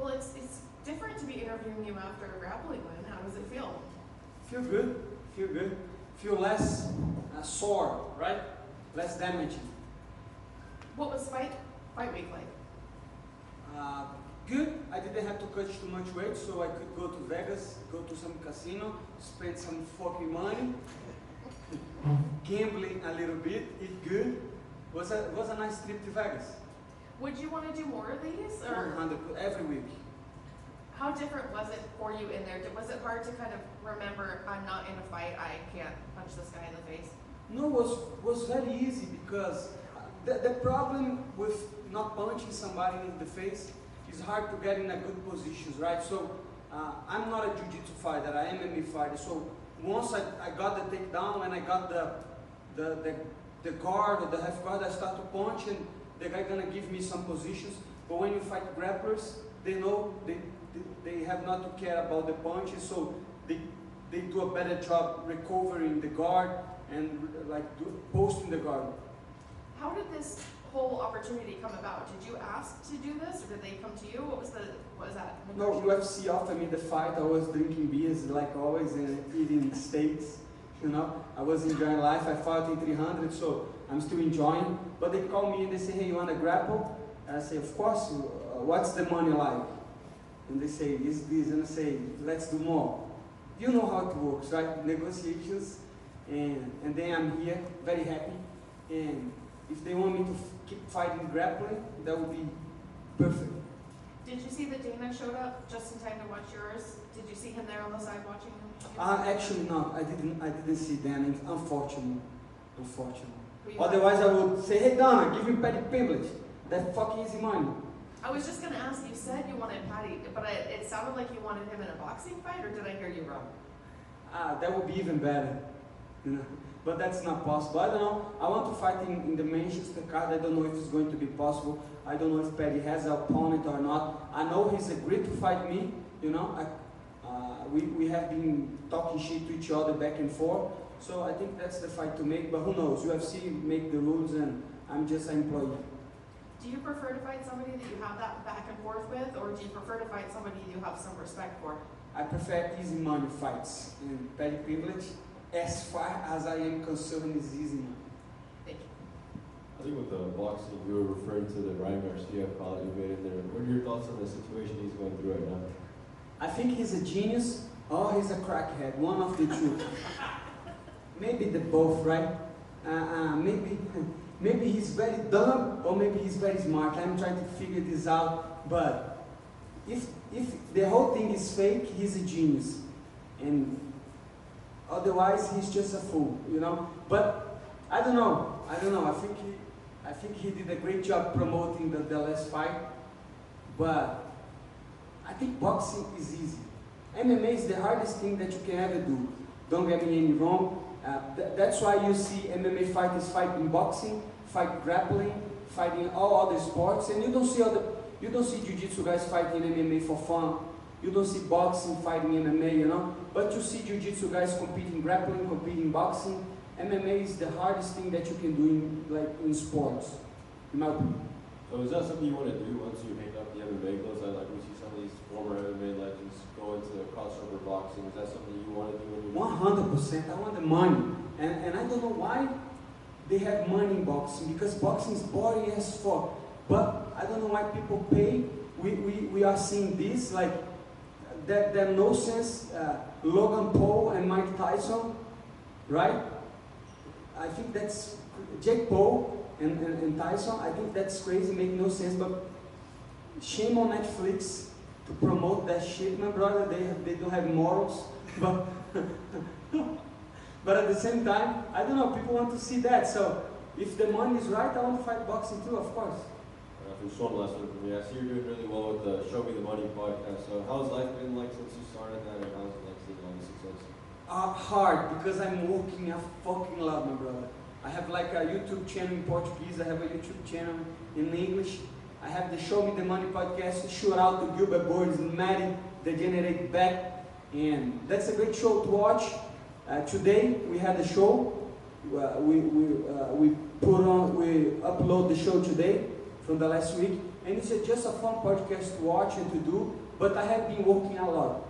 Well, it's different to be interviewing you after a grappling win. How does it feel? Feel good, feel good. Feel less sore, right? Less damaging. What was fight week like? Good. I didn't have to cut too much weight, so I could go to Vegas, go to some casino, spend some fucking money, gambling a little bit, eat good. Was a nice trip to Vegas. Would you want to do more of these? Or 100 every week. how different was it for you in there? Was it hard to kind of remember, I'm not in a fight, I can't punch this guy in the face? No, it was very easy because the problem with not punching somebody in the face is hard to get in a good positions, right? So I'm not a jiu-jitsu fighter, I am a MMA fighter. So once I got the takedown and I got the guard or the half guard, I start to punch and the guy gonna give me some positions. But when you fight grapplers, they know they have not to care about the punches, so they do a better job recovering the guard and like posting the guard. How did this whole opportunity come about? Did you ask to do this, or did they come to you? What was that? No, UFC offered me the fight. I was drinking beers like always and eating steaks. You know, I was enjoying life. I fought in 300, so I'm still enjoying. But they call me and they say, hey, you want to grapple? And I say, of course. What's the money like? And they say, this, and I say, let's do more. You know how it works, right? Negotiations, and then I'm here, very happy. And if they want me to keep fighting grappling, that would be perfect. Did you see that Dana showed up just in time to watch yours? Did you see him there on the side watching him? Actually not. I didn't see Dana, unfortunately. Otherwise I would say, hey Donna, give me Paddy Pimblett. That fucking easy money. I was just going to ask, you said you wanted Paddy, but it sounded like you wanted him in a boxing fight, or did I hear you wrong? That would be even better. You know? But that's not possible. I don't know. I want to fight in the Manchester card. I don't know if it's going to be possible. I don't know if Paddy has an opponent or not. I know he's agreed to fight me. You know, we have been talking shit to each other back and forth. So I think that's the fight to make. But who knows? UFC make the rules, and I'm just an employee. Do you prefer to fight somebody that you have that back and forth with, or do you prefer to fight somebody you have some respect for? I prefer easy money fights. And Paddy Pimblett, as far as I am concerned, is easy money. Thank you. I think with the boxing, you were referring to the Ryan Garcia call that you made in there. What are your thoughts on the situation he's going through right now? I think he's a genius or he's a crackhead, one of the two. Maybe the both, right? Maybe he's very dumb or maybe he's very smart. I'm trying to figure this out. But if the whole thing is fake, he's a genius. And otherwise, he's just a fool, you know? But I don't know. I think he did a great job promoting the last fight. But I think boxing is easy. MMA is the hardest thing that you can ever do. Don't get me any wrong. That's why you see MMA fighters fighting boxing, fight grappling, fighting all other sports, and you don't see jiu-jitsu guys fighting MMA for fun. You don't see boxing fighting MMA, you know. But you see jiu-jitsu guys competing grappling, competing boxing. MMA is the hardest thing that you can do in sports, in my opinion. So is that something you want to do once you hang up the MMA gloves? Like we see some of these former MMA legends go into crossover boxing. Is that something you want to do? 100%. I want the money. And I don't know why they have money in boxing, because boxing is boring as fuck. But I don't know why people pay. We are seeing this, like, that no sense, Logan Paul and Mike Tyson, right? I think that's Jake Paul and Tyson. I think that's crazy, make no sense, but shame on Netflix to promote that shit, my brother. They don't have morals, but but at the same time, I don't know, people want to see that. So if the money is right, I want to fight boxing too, of course. Just one last one from me. I see you're doing really well with the Show Me the Money podcast. So how's life been like since you started that, and how's it like seeing all the success? Hard, because I'm working a fucking lot, my brother. I have like a YouTube channel in Portuguese, I have a YouTube channel in English. I have the Show Me the Money podcast. Shout out to Gilbert Boards and Maddie, Degenerate Back. And that's a great show to watch. Today we had a show. We upload the show today from the last week. and it's just a fun podcast to watch and to do, but I have been working a lot.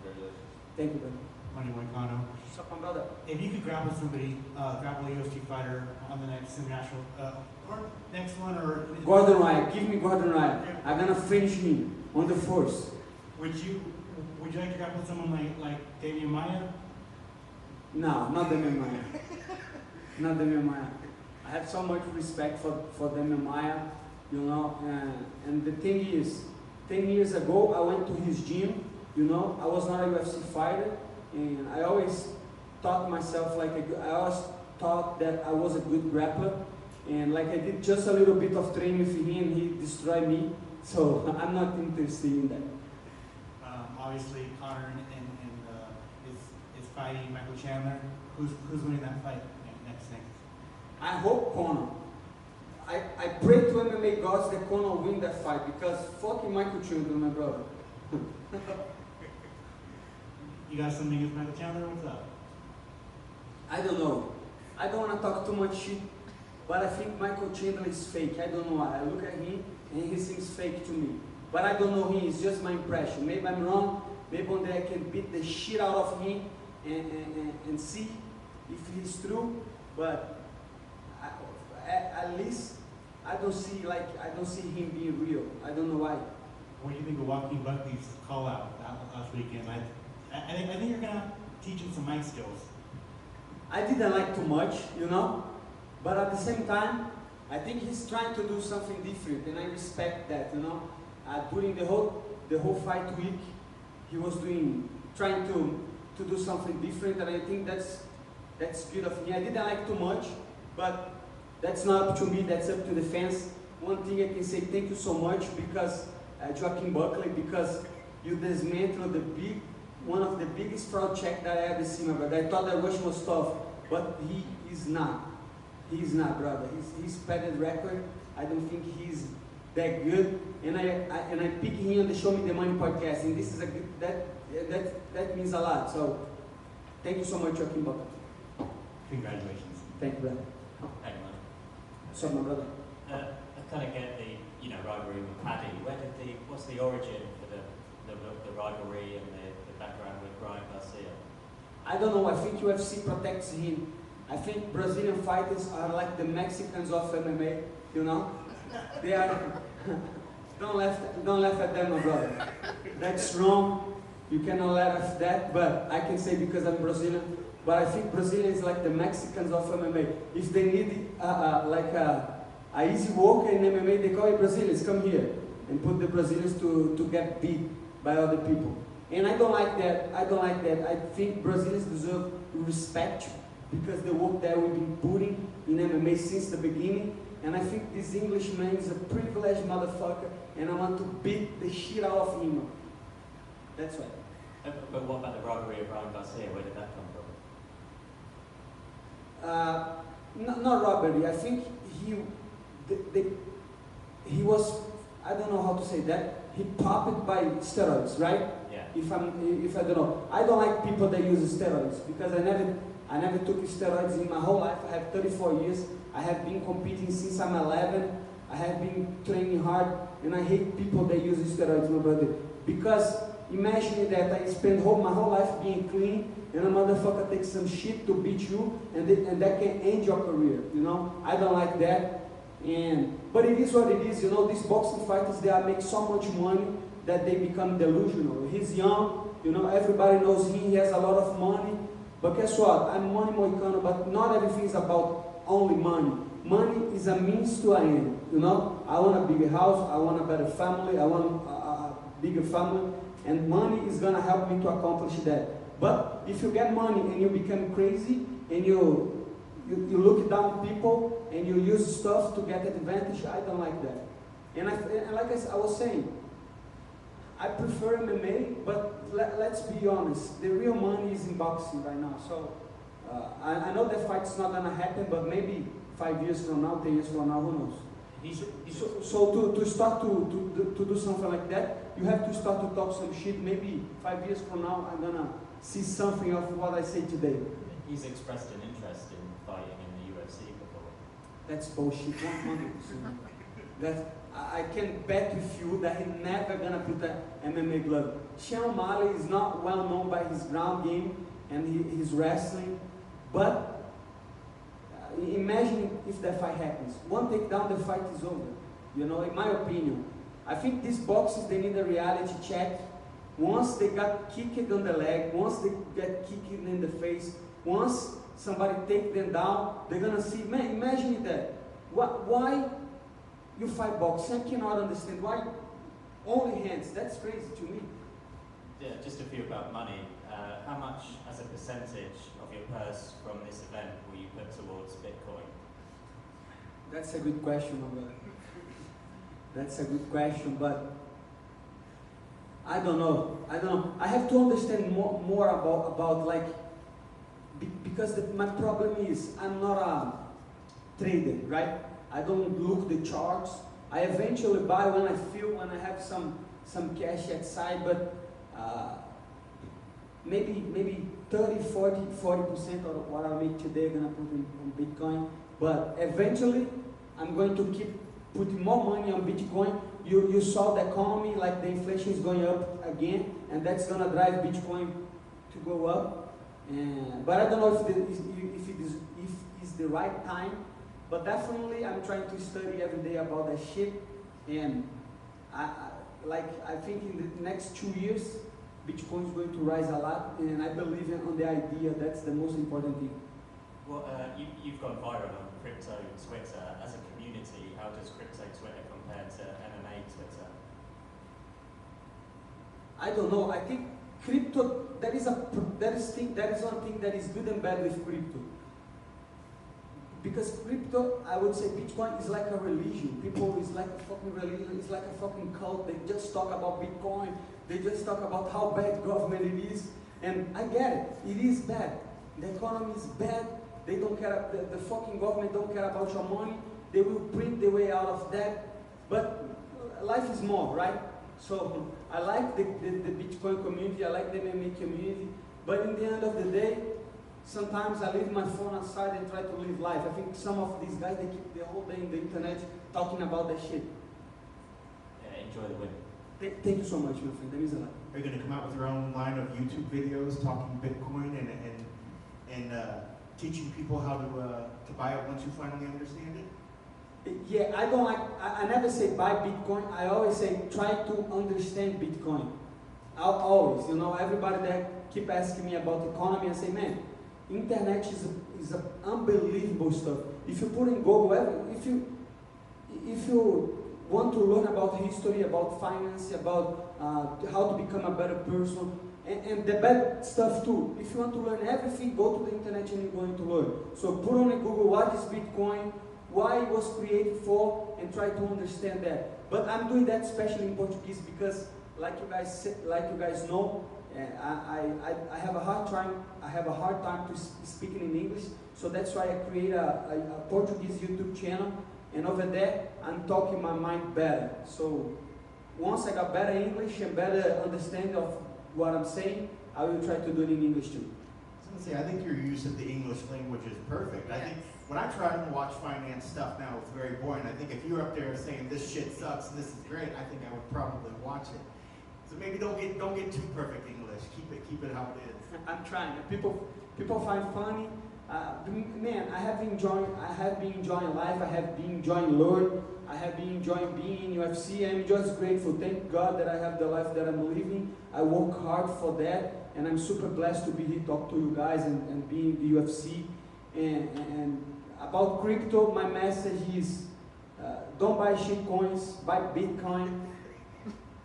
Congratulations. Thank you, brother. Renato Moicano. What's up, my brother? If you could grapple somebody, grapple a UFC fighter on the next international, or next one, or Gordon Ryan, give me Gordon Ryan. I'm gonna finish him on the force. would you like to grapple someone like Damian Maia? No, not Damian Maia. Not Damian Maia. I have so much respect for Damian Maia, you know, and the thing is, 10 years ago, I went to his gym, you know, I was not a UFC fighter, and I always thought myself I always thought that I was a good grappler, and like I did just a little bit of training with him, he destroyed me, so I'm not interested in that. Obviously, Conor is fighting Michael Chandler. Who's winning that fight next? I hope Conor. I pray to MMA gods that Conor win that fight because fucking Michael Chandler, my brother. You got something against Michael Chandler? What's up? I don't know. I don't want to talk too much shit, but I think Michael Chandler is fake. I don't know why. I look at him and he seems fake to me. But I don't know him. It's just my impression. Maybe I'm wrong. Maybe one day I can beat the shit out of him and see if he's true. But at least I don't see him being real. I don't know why. What do you think of Joaquin Buckley's call out last weekend? I think you're gonna teach him some mic skills. I didn't like too much, you know, but at the same time, I think he's trying to do something different, and I respect that, you know. During the whole fight week, he was trying to do something different, and I think that's good of him. I didn't like too much, but that's not up to me. That's up to the fans. One thing I can say, thank you so much, because Joaquin Buckley, because you dismantled one of the biggest fraud check that I ever seen, my brother. I thought that Rush was tough, but he is not. He is not, brother. His padded record, I don't think he's that good. And I pick him on the Show Me the Money podcast, and this is that means a lot. So thank you so much, Joaquin Buckley. Congratulations. Thank you, brother. Hang on. What's up, my brother? I kind of get the rivalry with Paddy. What's the origin for the rivalry and the background with Ryan Garcia? I don't know. I think UFC protects him. I think Brazilian fighters are like the Mexicans of MMA. You know, they are. Don't laugh at them, my brother. That's wrong. You cannot laugh at that. But I can say because I'm Brazilian. But I think Brazilians like the Mexicans of MMA. If they need a easy worker in MMA, they call it Brazilians. Come here and put the Brazilians to get beat by other people. And I don't like that. I don't like that. I think Brazilians deserve respect because the work that we've been putting in MMA since the beginning. And I think this Englishman is a privileged motherfucker, and I want to beat the shit out of him. That's right. But what about the rivalry of Ryan Garcia? Where did that come from? Not robbery. I think he was. I don't know how to say that. He popped by steroids, right? Yeah. If I don't know, I don't like people that use steroids because I never took steroids in my whole life. I have 34 years. I have been competing since I'm 11. I have been training hard, and I hate people that use steroids, my brother. Because imagine that I spend my whole life being clean, and a motherfucker takes some shit to beat you, and that can end your career. You know, I don't like that. But it is what it is. You know, these boxing fighters, they make so much money that they become delusional. He's young. You know, everybody knows him. He has a lot of money. But guess what? I'm Money Moicano, but not everything is about only money. Money is a means to an end, you know. I want a bigger house, I want a better family, I want a bigger family, and money is gonna help me to accomplish that. But if you get money and you become crazy and you look down people and you use stuff to get advantage, I don't like that. And like I was saying, I prefer MMA, but let's be honest, the real money is in boxing right now. So I know that fight's not gonna happen, but maybe 5 years from now, 10 years from now, who knows? So to start to do something like that, you have to start to talk some shit. Maybe 5 years from now, I'm gonna see something of what I say today. He's expressed an interest in fighting in the UFC before. That's bullshit. 100%. that I can bet with you that he's never gonna put an MMA glove. Sean O'Malley is not well known by his ground game and his wrestling, but imagine if that fight happens. One takedown, the fight is over. You know, in my opinion. I think these boxers, they need a reality check. Once they got kicked on the leg, once they get kicked in the face, once somebody take them down, they're gonna see, man, imagine that. Why you fight boxing? I cannot understand. Why only hands? That's crazy to me. Yeah, just a few about money. How much as a percentage of your purse from this event will you put towards Bitcoin? That's a good question, my brother. That's a good question, but I don't know. I have to understand more about like, because my problem is I'm not a trader, right? I don't look the charts. I eventually buy when I feel, when I have some cash aside, but maybe 30, 40% of what I make today I'm gonna put on Bitcoin. But eventually, I'm going to keep putting more money on Bitcoin. You saw the economy, like the inflation is going up again, and that's gonna drive Bitcoin to go up. But I don't know if it's the right time. But definitely, I'm trying to study every day about that shit, and I think in the next 2 years, Bitcoin is going to rise a lot, and I believe on the idea. That's the most important thing. Well, you've gone viral on crypto Twitter. As a community, how does crypto Twitter compare to MMA Twitter? I don't know. I think crypto. There is one thing that is good and bad with crypto. Because crypto, I would say Bitcoin is like a religion. People is like a fucking religion. It's like a fucking cult. They just talk about Bitcoin. They just talk about how bad government it is. And I get it. It is bad. The economy is bad. They don't care. The fucking government don't care about your money. They will print their way out of that. But life is more, right? So I like the Bitcoin community. I like the MMA community. But in the end of the day, sometimes I leave my phone aside and try to live life. I think some of these guys, they keep the whole day in the internet talking about that shit. Yeah, enjoy the win. Thank you so much, my friend. That means a lot. Are you going to come out with your own line of YouTube videos talking Bitcoin and teaching people how to buy it once you finally understand it? Yeah, I never say buy Bitcoin. I always say try to understand Bitcoin. Always, you know, everybody that keep asking me about economy, I say, man, internet is a unbelievable stuff. If you put in Google, if you want to learn about history, about finance, about how to become a better person, and the bad stuff too. If you want to learn everything, go to the internet and you're going to learn. So put on Google what is Bitcoin, why it was created for, and try to understand that. But I'm doing that especially in Portuguese because, like you guys know, I have a hard time to speaking in English. So that's why I create a Portuguese YouTube channel, and over there I'm talking my mind better. So once I got better English and better understanding of what I'm saying, I will try to do it in English too. I was going to say, I think your use of the English language is perfect. Yes. I think when I try to watch finance stuff now, it's very boring. I think if you're up there saying this shit sucks and this is great, I think I would probably watch it. So maybe don't get too perfect English. Keep it how it is. I'm trying. People find funny. Man, I have been enjoying life. I have been enjoying learn. I have been enjoying being in UFC. I'm just grateful. Thank God that I have the life that I'm living. I work hard for that, and I'm super blessed to be here, talk to you guys, and be in the UFC. And about crypto, my message is: don't buy shit coins, buy Bitcoin.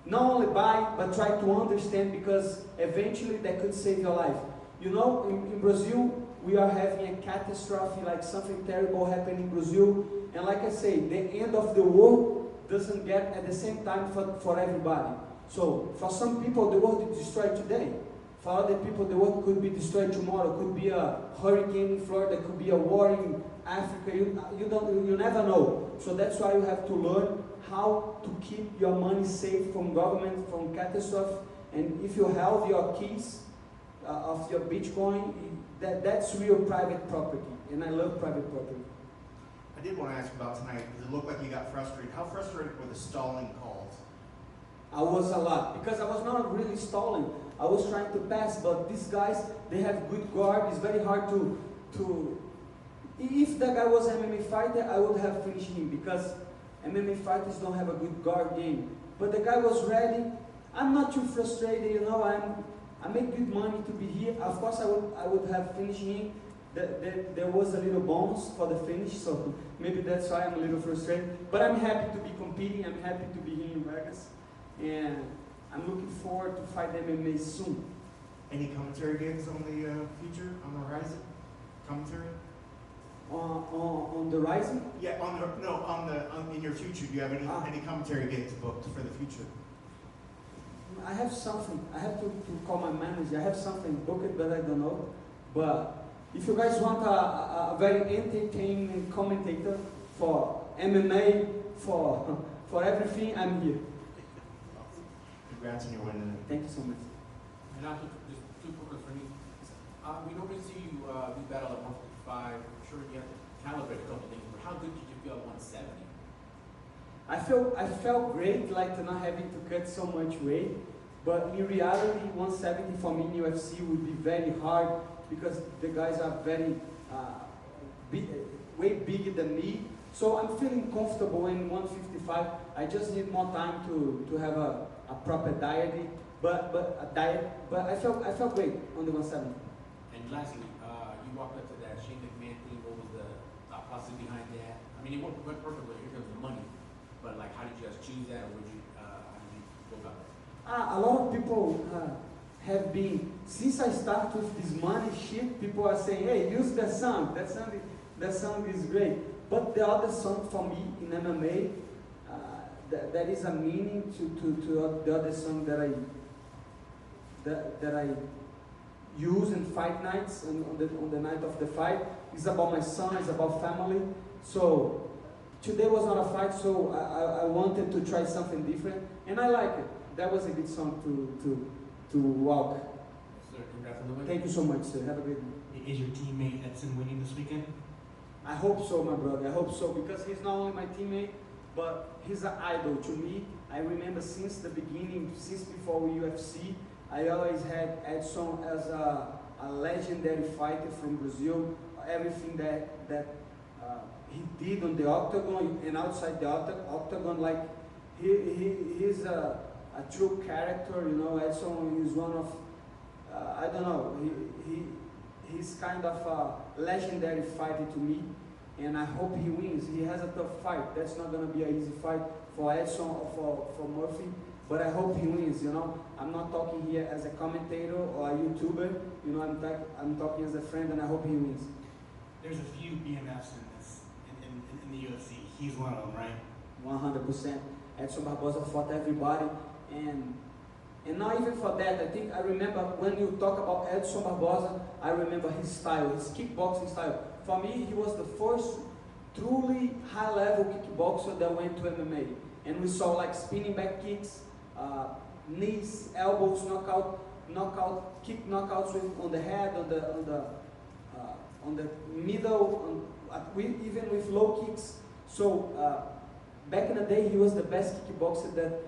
Not only buy, but try to understand, because eventually that could save your life. You know, in Brazil, we are having a catastrophe, like something terrible happened in Brazil. And like I say, the end of the world doesn't get at the same time for everybody. So for some people, the world is destroyed today. For other people, the world could be destroyed tomorrow. Could be a hurricane in Florida, could be a war in Africa. You never know. So that's why you have to learn how to keep your money safe from government, from catastrophe. And if you have your keys of your Bitcoin, that's real private property. And I love private property. I did want to ask you about tonight, because it looked like you got frustrated. How frustrated were the stalling calls? I was a lot, because I was not really stalling. I was trying to pass, but these guys, they have good guard. It's very hard to if that guy was an MMA fighter, I would have finished him, because MMA fighters don't have a good guard game. But the guy was ready. I'm not too frustrated, you know. I make good money to be here. Of course, I would have finished him. There was a little bonus for the finish, so maybe that's why I'm a little frustrated. But I'm happy to be competing. I'm happy to be here in Vegas, and I'm looking forward to fight MMA soon. Any commentary gigs on the future, on the horizon? Commentary? On the rising? Yeah, in your future, do you have any commentary gigs booked for the future? I have something. I have to call my manager. I have something booked, but I don't know. But if you guys want a very entertaining commentator for MMA, for everything, I'm here. Congrats on your win. Thank you so much. Renato, just two quick ones for me. We normally see you do battle at 155. I'm sure you have to calibrate a couple things, but how good did you feel at 170? I felt great, like not having to cut so much weight. But in reality, 170 for me in UFC would be very hard, because the guys are very way bigger than me. So I'm feeling comfortable in 155. I just need more time to have a proper diet. But I felt great on the 170. And lastly, you walked up to that Shane McMahon thing. What was the thought process behind that? I mean, it went perfectly in terms of money, but like, how did you guys choose that, or how did you go about that? A lot of people have been, since I started with this money shit, people are saying, hey, use that song. That song is great. But the other song for me in MMA, there is a meaning to the other song that I use in fight nights, and on the night of the fight. It's about my son, it's about family. So today was not a fight, so I wanted to try something different, and I like it. That was a good song to walk. Sir, congrats on the win. Thank you so much, sir. Have a great night. Is your teammate Edson winning this weekend? I hope so, my brother. I hope so, because he's not only my teammate, but he's an idol to me. I remember since the beginning, since before UFC, I always had Edson as a legendary fighter from Brazil. Everything that he did on the octagon and outside the octagon, like he's a true character. You know, Edson is one of I don't know. He's kind of a legendary fighter to me, and I hope he wins. He has a tough fight. That's not going to be an easy fight for Edson or for Murphy, but I hope he wins. You know, I'm not talking here as a commentator or a YouTuber. You know, I'm talking as a friend, and I hope he wins. There's a few BMFs in the UFC. He's one of them, right? 100%. Edson Barboza fought everybody, and not even for that. I remember when you talk about Edson Barboza, I remember his style, his kickboxing style. For me, he was the first truly high-level kickboxer that went to MMA. And we saw like spinning back kicks, knees, elbows, kick knockouts on the head, on the middle, even with low kicks. So back in the day, he was the best kickboxer that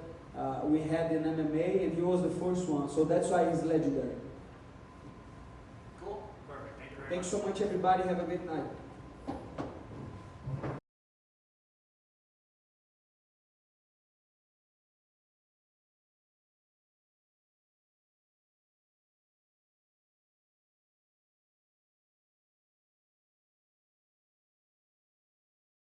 we had in MMA, and he was the first one, so that's why he's legendary. Cool. Perfect. Thank you very much. Thanks so much, everybody. Have a great night.